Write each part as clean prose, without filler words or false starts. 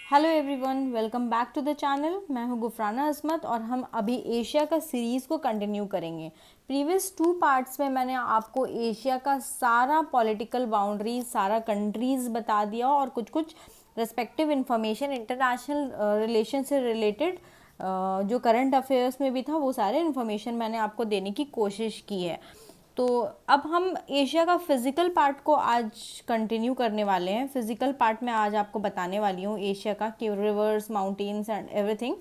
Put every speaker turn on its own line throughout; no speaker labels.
Hello everyone, welcome back to the channel. मैं हूं गुफराना अस्मत और हम अभी एशिया का सीरीज़ को कंटिन्यू करेंगे। प्रीवियस 2 पार्ट्स में मैंने आपको एशिया का सारा पॉलिटिकल बाउंड्रीज, सारा कंट्रीज़ बता दिया और कुछ कुछ रेस्पेक्टिव इन्फॉर्मेशन इंटरनेशनल रिलेशन से रिलेटेड जो करंट अफेयर्स में भी था वो सारे इन्फॉर्मेशन मैंने आपको देने की कोशिश की है। तो अब हम एशिया का फिज़िकल पार्ट को आज कंटिन्यू करने वाले हैं। फिज़िकल पार्ट में आज आपको बताने वाली हूँ एशिया का कि रिवर्स, माउंटेन्स एंड एवरीथिंग।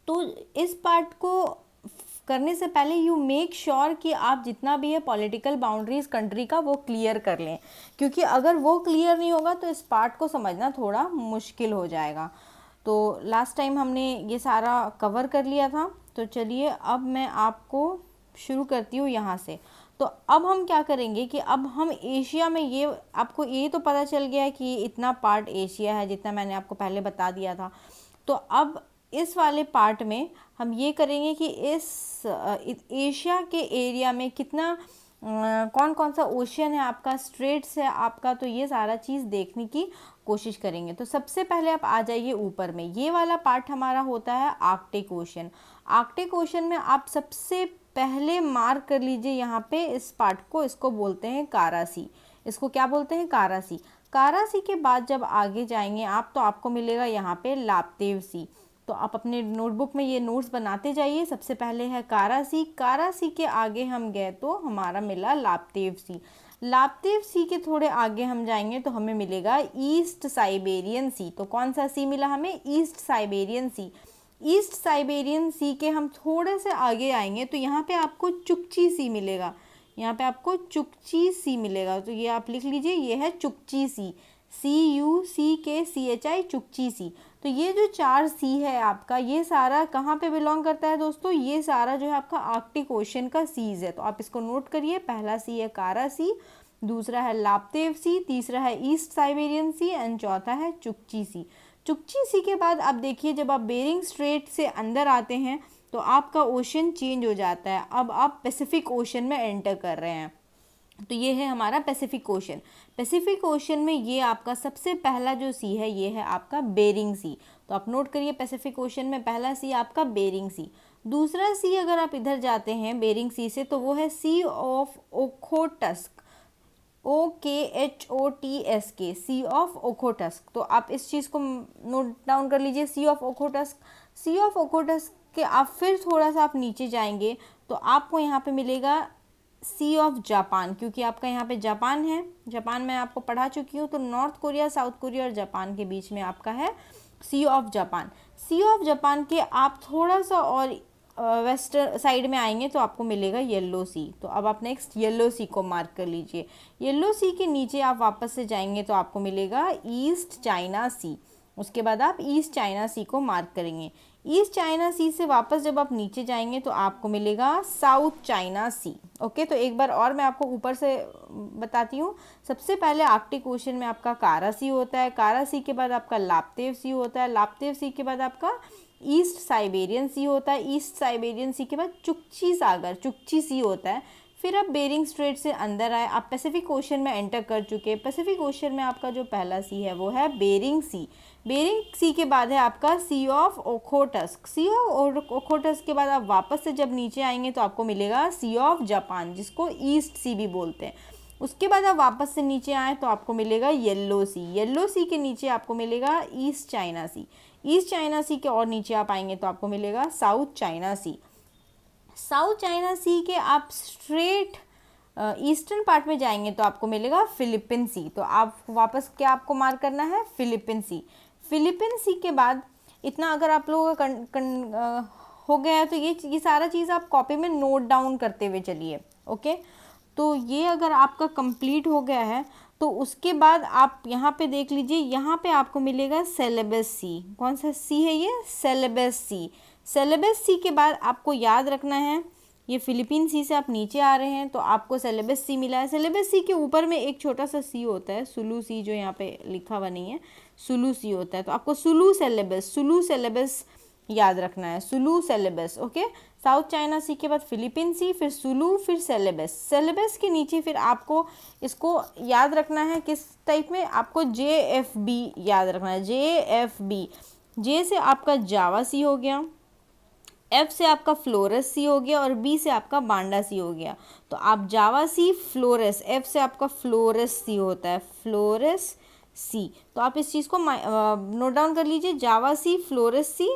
तो इस पार्ट को करने से पहले यू मेक श्योर कि आप जितना भी है पॉलिटिकल बाउंड्रीज कंट्री का वो क्लियर कर लें, क्योंकि अगर वो क्लियर नहीं होगा तो इस पार्ट को समझना थोड़ा मुश्किल हो जाएगा। तो लास्ट टाइम हमने ये सारा कवर कर लिया था। तो चलिए अब मैं आपको शुरू करती हूँ यहाँ से। तो अब हम क्या करेंगे कि अब हम एशिया में, ये आपको ये तो पता चल गया है कि इतना पार्ट एशिया है जितना मैंने आपको पहले बता दिया था। तो अब इस वाले पार्ट में हम ये करेंगे कि इस एशिया के एरिया में कितना कौन कौन सा ओशियन है आपका, स्ट्रेट्स है आपका, तो ये सारा चीज़ देखने की कोशिश करेंगे। तो सबसे पहले आप आ जाइए ऊपर में, ये वाला पार्ट हमारा होता है आर्कटिक ओशन। आर्कटिक ओशन में आप सबसे पहले मार्क कर लीजिए यहाँ पे इस पार्ट को, इसको बोलते हैं कारा सी। इसको क्या बोलते हैं? कारा सी। कारा सी के बाद जब आगे जाएंगे आप तो आपको मिलेगा यहाँ पे लापतेव सी। तो आप अपने नोटबुक में ये नोट्स बनाते जाइए। सबसे पहले है कारा सी, कारा सी के आगे हम गए तो हमारा मिला लापतेव सी। लापतेव सी के थोड़े आगे हम जाएंगे तो हमें मिलेगा ईस्ट साइबेरियन सी। तो कौन सा सी मिला हमें? ईस्ट साइबेरियन सी। ईस्ट साइबेरियन सी के हम थोड़े से आगे आएंगे तो यहाँ पे आपको चुकची सी मिलेगा। यहाँ पे आपको चुकची सी मिलेगा, तो ये आप लिख लीजिए, ये है चुकची सी, CUCKCHI, चुकची सी। तो ये जो 4 सी है आपका, ये सारा कहाँ पे बिलोंग करता है दोस्तों? ये सारा जो है आपका आर्कटिक ओशन का सीज है। तो आप इसको नोट करिए। पहला सी है कारा सी, दूसरा है लापतेव सी, तीसरा है ईस्ट साइबेरियन सी एंड चौथा है चुकची सी। चुकची सी के बाद आप देखिए, जब आप बेरिंग स्ट्रेट से अंदर आते हैं तो आपका ओशन चेंज हो जाता है। अब आप पैसिफिक ओशन में एंटर कर रहे हैं। तो ये है हमारा पैसिफिक ओशन। पैसिफिक ओशन में ये आपका सबसे पहला जो सी है ये है आपका बेरिंग सी। तो आप नोट करिए, पैसिफिक ओशन में पहला सी आपका बेरिंग सी। दूसरा सी अगर आप इधर जाते हैं बेरिंग सी से तो वो है sea of Okhotsk, OKHOTSK, sea of Okhotsk. तो आप इस चीज़ को नोट डाउन कर लीजिए, sea of Okhotsk. Sea of Okhotsk के आप फिर थोड़ा सा आप नीचे जाएंगे तो आपको यहाँ पे मिलेगा सी ऑफ जापान, क्योंकि आपका यहाँ पे जापान है। जापान मैं आपको पढ़ा चुकी हूँ। तो नॉर्थ कोरिया, साउथ कोरिया और जापान के बीच में आपका है sea of Japan. Sea of Japan के आप थोड़ा सा और वेस्टर्न साइड में आएंगे तो आपको मिलेगा येलो सी। तो अब आप नेक्स्ट येलो सी को मार्क कर लीजिए। येलो सी के नीचे आप वापस से जाएंगे तो आपको मिलेगा ईस्ट चाइना सी। उसके बाद आप ईस्ट चाइना सी को मार्क करेंगे। ईस्ट चाइना सी से वापस जब आप नीचे जाएंगे तो आपको मिलेगा साउथ चाइना सी। ओके, तो एक बार और मैं आपको ऊपर से बताती हूँ। सबसे पहले आर्कटिक ओशन में आपका कारा सी होता है, कारा सी के बाद आपका लापतेव सी होता है, लापतेव सी के बाद आपका ईस्ट साइबेरियन सी होता है, ईस्ट साइबेरियन सी के बाद चुकची सागर, चुकची सी होता है। फिर आप बेरिंग स्ट्रेट से अंदर आए, आप पैसिफिक ओशन में एंटर कर चुके हैं। पैसिफिक ओशन में आपका जो पहला सी है वो है बेरिंग सी। बेरिंग सी के बाद है आपका sea of Okhotsk. Sea of Okhotsk के बाद आप वापस से जब नीचे आएंगे तो आपको मिलेगा सी ऑफ जापान, जिसको ईस्ट सी भी बोलते हैं। उसके बाद आप वापस से नीचे आए तो आपको मिलेगा येलो सी। येलो सी के नीचे आपको मिलेगा ईस्ट चाइना सी। ईस्ट चाइना सी के और नीचे आप आएंगे तो आपको मिलेगा साउथ चाइना सी। साउथ चाइना सी के आप स्ट्रेट ईस्टर्न पार्ट में जाएंगे तो आपको मिलेगा फिलिपिन सी। तो आप वापस क्या आपको मार्क करना है? फिलिपिन सी। फिलिपिन सी के बाद इतना अगर आप लोगों का हो गया है तो ये सारा चीज़ आप कॉपी में नोट डाउन करते हुए चलिए। ओके, तो ये अगर आपका कंप्लीट हो गया है तो उसके बाद आप यहाँ पे देख लीजिए, यहाँ पे आपको मिलेगा सेलेबस सी। कौन सा सी है ये? सेलेबस सी। सेलेबस सी के बाद आपको याद रखना है, ये फिलीपीन सी से आप नीचे आ रहे हैं तो आपको सेलेबस सी मिला है। सेलेबस सी के ऊपर में एक छोटा सा सी होता है, सुलू सी, जो यहाँ पे लिखा हुआ नहीं है, सुलू सी होता है। तो आपको सुलू सेलेबस याद रखना है, Sulu syllabus. Okay, south China सी के बाद फिलीपीन सी, फिर सुलू, फिर सेलेबस। सेलेबस के नीचे फिर आपको इसको याद रखना है किस टाइप में, आपको JFB याद रखना है, JFB। जे से आपका जावा सी हो गया, एफ से आपका फ्लोरस सी हो गया और बी से आपका बांडा सी हो गया। तो आप जावा सी फ्लोरस, एफ से आपका फ्लोरस सी होता है, फ्लोरस सी। तो आप इस चीज़ को नोट डाउन कर लीजिए, जावा सी फ्लोरस सी,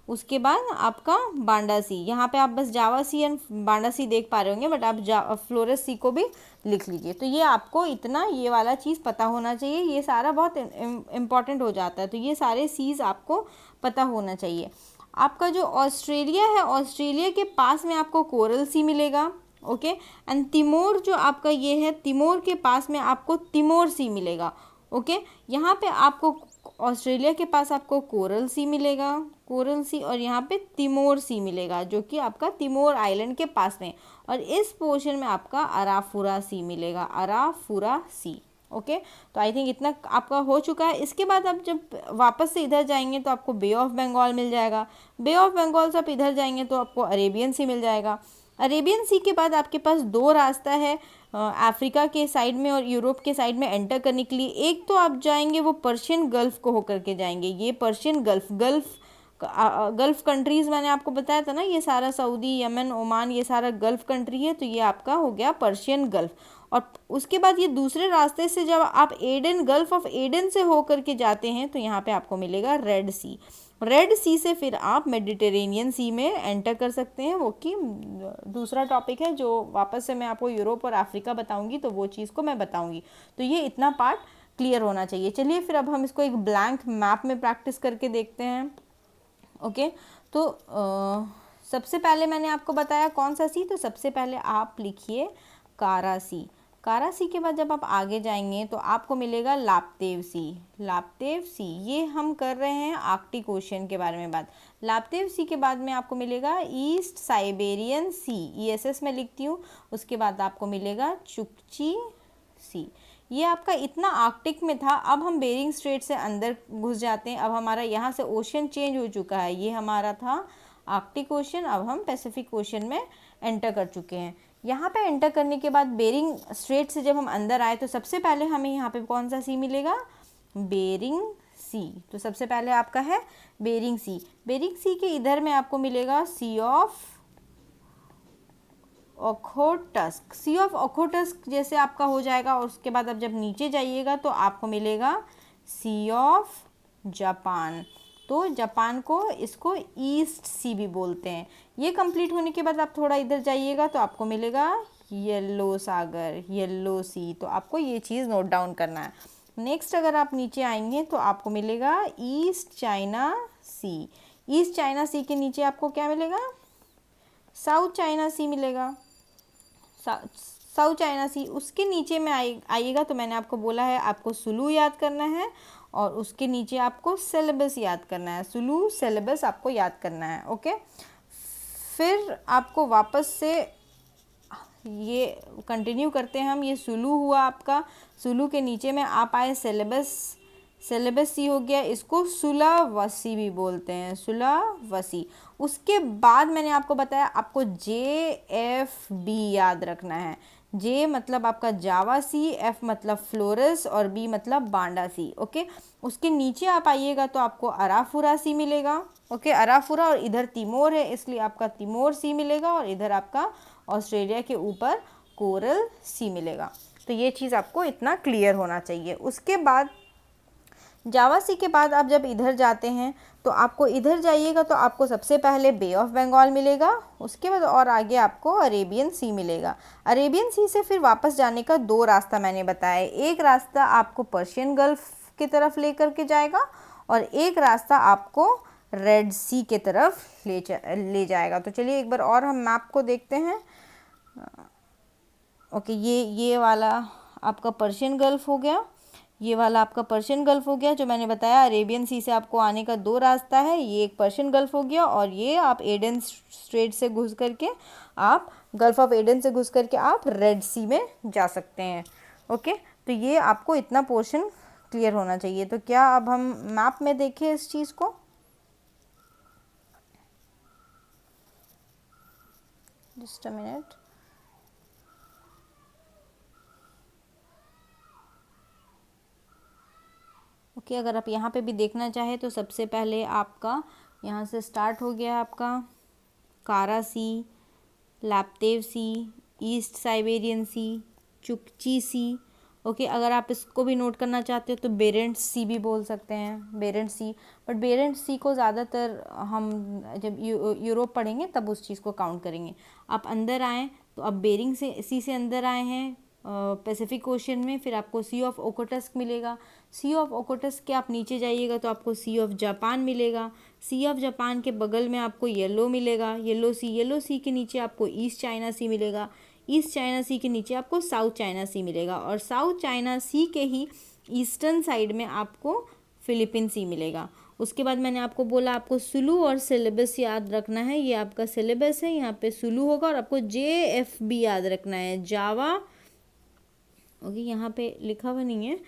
उसके बाद आपका बांडा सी। यहाँ पे आप बस जावा सी एंड बांडा सी देख पा रहे होंगे, बट आप फ्लोरस सी को भी लिख लीजिए। तो ये आपको इतना ये वाला चीज़ पता होना चाहिए, ये सारा बहुत इम्पॉर्टेंट हो जाता है। तो ये सारे सीज आपको पता होना चाहिए। आपका जो ऑस्ट्रेलिया है, ऑस्ट्रेलिया के पास में आपको कोरल सी मिलेगा। ओके, एंड तिमोर जो आपका ये है, तिमोर के पास में आपको तिमोर सी मिलेगा। ओके, यहाँ पे आपको ऑस्ट्रेलिया के पास आपको कोरल सी मिलेगा, कोरल सी, और यहाँ पे तिमोर सी मिलेगा जो कि आपका तिमोर आइलैंड के पास में। और इस पोर्शन में आपका अराफुरा सी मिलेगा, अराफुरा सी। ओके, तो आई थिंक इतना आपका हो चुका है। इसके बाद आप जब वापस से इधर जाएंगे तो आपको बे ऑफ बंगाल मिल जाएगा। बे ऑफ बंगाल से आप इधर जाएंगे तो आपको अरेबियन सी मिल जाएगा। अरेबियन सी के बाद आपके पास दो रास्ता है अफ्रीका के साइड में और यूरोप के साइड में एंटर करने के लिए। एक तो आप जाएंगे वो पर्शियन गल्फ को होकर के जाएंगे, ये पर्शियन गल्फ कंट्रीज़ मैंने आपको बताया था ना, ये सारा सऊदी, यमन, ओमान, ये सारा गल्फ कंट्री है। तो ये आपका हो गया पर्शियन गल्फ। और उसके बाद ये दूसरे रास्ते से जब आप एडन, गल्फ ऑफ एडन से होकर के जाते हैं तो यहाँ पे आपको मिलेगा रेड सी। रेड सी से फिर आप मेडिटेरेनियन सी में एंटर कर सकते हैं, वो कि दूसरा टॉपिक है जो वापस से मैं आपको यूरोप और अफ्रीका बताऊंगी, तो वो चीज़ को मैं बताऊंगी। तो ये इतना पार्ट क्लियर होना चाहिए। चलिए फिर अब हम इसको एक ब्लैंक मैप में प्रैक्टिस करके देखते हैं। ओके, तो सबसे पहले मैंने आपको बताया कौन सा सी, तो सबसे पहले आप लिखिए कारा सी। कारा सी के बाद जब आप आगे जाएंगे तो आपको मिलेगा लापतेव सी। लापतेव सी, ये हम कर रहे हैं आर्कटिक ओशन के बारे में बात। लापतेव सी के बाद में आपको मिलेगा ईस्ट साइबेरियन सी, ESS में लिखती हूँ। उसके बाद आपको मिलेगा चुकची सी। ये आपका इतना आर्कटिक में था। अब हम बेरिंग स्ट्रेट से अंदर घुस जाते हैं। अब हमारा यहाँ से ओशन चेंज हो चुका है, ये हमारा था आर्कटिक ओशन, अब हम पैसिफिक ओशन में एंटर कर चुके हैं। यहाँ पे एंटर करने के बाद बेरिंग स्ट्रेट से जब हम अंदर आए तो सबसे पहले हमें यहाँ पे कौन सा सी मिलेगा, बेरिंग सी। तो सबसे पहले आपका है बेरिंग सी। बेरिंग सी के इधर में आपको मिलेगा sea of Okhotsk. Sea of Okhotsk जैसे आपका हो जाएगा, और उसके बाद आप जब नीचे जाइएगा तो आपको मिलेगा सी ऑफ जापान। तो जापान को इसको ईस्ट सी भी बोलते हैं। ये कंप्लीट होने के बाद आप थोड़ा इधर जाइएगा तो आपको मिलेगा येलो सागर, येलो सी। तो आपको ये चीज़ नोट डाउन करना है। नेक्स्ट अगर आप नीचे आएंगे तो आपको मिलेगा ईस्ट चाइना सी। ईस्ट चाइना सी के नीचे आपको क्या मिलेगा, साउथ चाइना सी मिलेगा, साउथ चाइना सी। उसके नीचे में आइएगा तो मैंने आपको बोला है आपको सुलू याद करना है, और उसके नीचे आपको सेलेबस याद करना है, सुलू सेलेबस आपको याद करना है। ओके, फिर आपको वापस से ये कंटिन्यू करते हैं हम। ये सुलू हुआ आपका, सुलू के नीचे में आप आए सेलेबस, सेलेबस सी हो गया, इसको सुलावसी भी बोलते हैं, सुलावसी। उसके बाद मैंने आपको बताया आपको JFB याद रखना है। जे मतलब आपका जावा सी, एफ मतलब फ्लोरस और बी मतलब बांडा सी। ओके, उसके नीचे आप आइएगा तो आपको अराफुरा सी मिलेगा। ओके, अराफुरा, और इधर तिमोर है इसलिए आपका तिमोर सी मिलेगा, और इधर आपका ऑस्ट्रेलिया के ऊपर कोरल सी मिलेगा। तो ये चीज़ आपको इतना क्लियर होना चाहिए। उसके बाद जावा सी के बाद आप जब इधर जाते हैं तो आपको इधर जाइएगा तो आपको सबसे पहले बे ऑफ बंगाल मिलेगा। उसके बाद और आगे आपको अरेबियन सी मिलेगा। अरेबियन सी से फिर वापस जाने का दो रास्ता मैंने बताया। एक रास्ता आपको पर्शियन गल्फ की तरफ लेकर के जाएगा, और एक रास्ता आपको रेड सी के तरफ ले जाएगा। तो चलिए एक बार और हम मैप को देखते हैं। ओके, ये वाला आपका पर्शियन गल्फ हो गया, ये वाला आपका पर्शियन गल्फ हो गया जो मैंने बताया। अरेबियन सी से आपको आने का दो रास्ता है, ये एक पर्शियन गल्फ हो गया, और ये आप एडन स्ट्रेट से घुस करके आप गल्फ ऑफ एडन से घुस करके आप रेड सी में जा सकते हैं। ओके, तो ये आपको इतना पोर्शन क्लियर होना चाहिए। तो क्या अब हम मैप में देखें इस चीज़ को। Just a minute. ओके, अगर आप यहाँ पे भी देखना चाहें तो सबसे पहले आपका यहाँ से स्टार्ट हो गया आपका कारा सी, लैप्तेव सी, ईस्ट साइबेरियन सी, चुकची सी। ओके, अगर आप इसको भी नोट करना चाहते हो तो बेरेंट्स सी भी बोल सकते हैं, बेरेंट्स सी। बट बेरेंट्स सी को ज़्यादातर हम जब यूरोप पढ़ेंगे तब उस चीज़ को काउंट करेंगे। आप अंदर आएँ तो आप बेरिंग से सी से अंदर आए हैं पैसिफिक ओशन में, फिर आपको सी ऑफ ओकोटस्क मिलेगा। सी ऑफ ओकोटस्क के आप नीचे जाइएगा तो आपको सी ऑफ जापान मिलेगा। सी ऑफ जापान के बगल में आपको येलो मिलेगा, येलो सी के नीचे आपको ईस्ट चाइना सी मिलेगा। ईस्ट चाइना सी के नीचे आपको साउथ चाइना सी मिलेगा, और साउथ चाइना सी के ही ईस्टर्न साइड में आपको फिलीपीन सी मिलेगा। उसके बाद मैंने आपको बोला आपको सुलू और सिलेबस याद रखना है। ये आपका सिलेबस है, यहाँ पे सुलू होगा, और आपको JF भी याद रखना है, जावा। ओके, यहाँ पे लिखा हुआ नहीं है,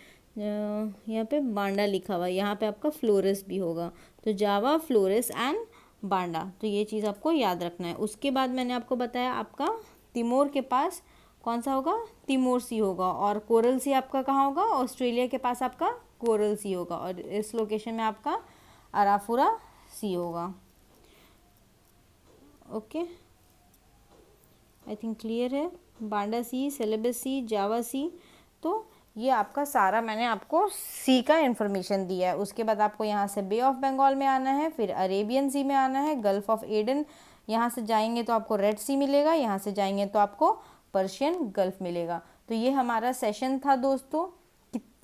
यहाँ पे बांडा लिखा हुआ है, यहाँ पे आपका फ्लोरेस भी होगा। तो जावा, फ्लोरेस एंड बांडा, तो ये चीज़ आपको याद रखना है। उसके बाद मैंने आपको बताया आपका तिमोर के पास कौन सा होगा, तिमोर सी होगा, और कोरल सी आपका कहाँ होगा, ऑस्ट्रेलिया के पास आपका कोरल सी होगा, और इस लोकेशन में आपका अराफुरा सी होगा। ओके, आई थिंक क्लियर है। बांडा सी, सेलेबस सी, जावा सी, तो ये आपका सारा मैंने आपको सी का इन्फॉर्मेशन दिया है। उसके बाद आपको यहाँ से बे ऑफ बंगाल में आना है, फिर अरेबियन सी में आना है, गल्फ ऑफ एडन, यहाँ से जाएंगे तो आपको रेड सी मिलेगा, यहाँ से जाएंगे तो आपको पर्शियन गल्फ मिलेगा। तो ये हमारा सेशन था दोस्तों,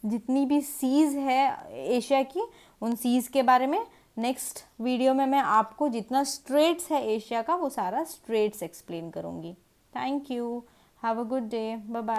जितनी भी सीज़ है एशिया की, उन सीज़ के बारे में। नेक्स्ट वीडियो में मैं आपको जितना स्ट्रेट्स है एशिया का वो सारा स्ट्रेट्स एक्सप्लेन करूँगी। Thank you, have a good day, bye bye.